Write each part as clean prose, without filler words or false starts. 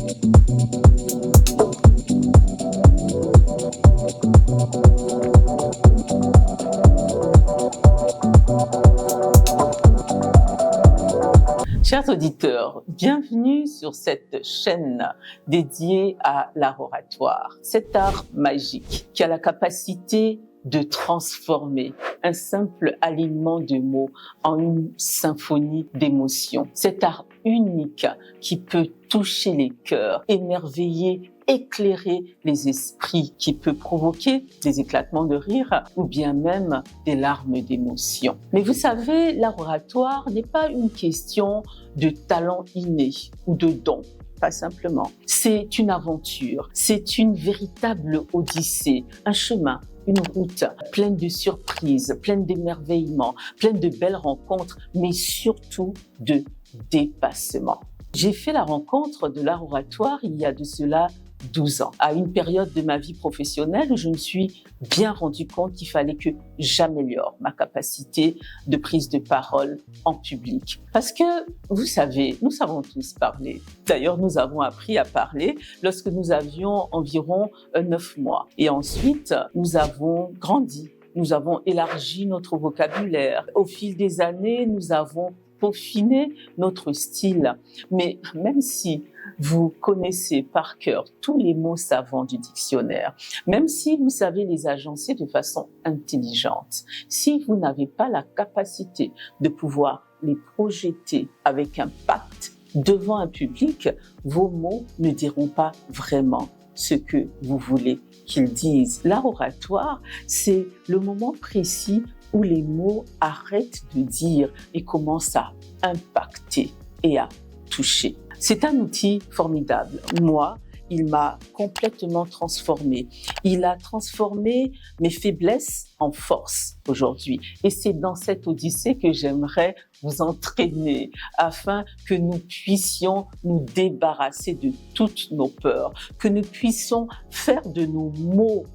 Chers auditeurs, bienvenue sur cette chaîne dédiée à l'art oratoire, cet art magique qui a la capacité de transformer un simple alignement de mots en une symphonie d'émotions. Cet art unique qui peut toucher les cœurs, émerveiller, éclairer les esprits, qui peut provoquer des éclatements de rire ou bien même des larmes d'émotion. Mais vous savez, l'art oratoire n'est pas une question de talent inné ou de don. Pas simplement. C'est une aventure, c'est une véritable odyssée, un chemin, une route pleine de surprises, pleine d'émerveillements, pleine de belles rencontres, mais surtout de dépassement. J'ai fait la rencontre de l'art oratoire il y a de cela 12 ans, à une période de ma vie professionnelle où je me suis bien rendu compte qu'il fallait que j'améliore ma capacité de prise de parole en public. Parce que, vous savez, nous savons tous parler. D'ailleurs, nous avons appris à parler lorsque nous avions environ 9 mois. Et ensuite, nous avons grandi. Nous avons élargi notre vocabulaire. Au fil des années, nous avons peaufiné notre style. Mais même si vous connaissez par cœur tous les mots savants du dictionnaire, même si vous savez les agencer de façon intelligente, si vous n'avez pas la capacité de pouvoir les projeter avec impact devant un public, vos mots ne diront pas vraiment ce que vous voulez qu'ils disent. L'art oratoire, c'est le moment précis où les mots arrêtent de dire et commencent à impacter et à toucher. C'est un outil formidable. Moi, il m'a complètement transformée. Il a transformé mes faiblesses en force aujourd'hui. Et c'est dans cette odyssée que j'aimerais vous entraîner afin que nous puissions nous débarrasser de toutes nos peurs, que nous puissions faire de nos mots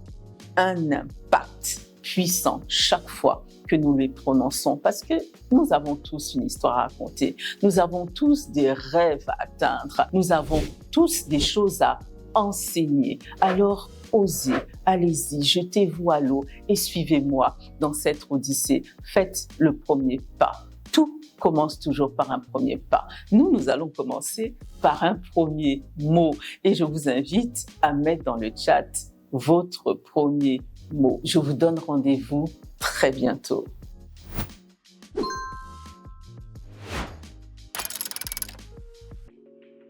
un impact puissant chaque fois que nous les prononçons, parce que nous avons tous une histoire à raconter, nous avons tous des rêves à atteindre, nous avons tous des choses à enseigner. Alors osez, allez-y, jetez-vous à l'eau et suivez-moi dans cette odyssée. Faites le premier pas. Tout commence toujours par un premier pas. Nous allons commencer par un premier mot et je vous invite à mettre dans le chat votre premier mot. Je vous donne rendez-vous très bientôt.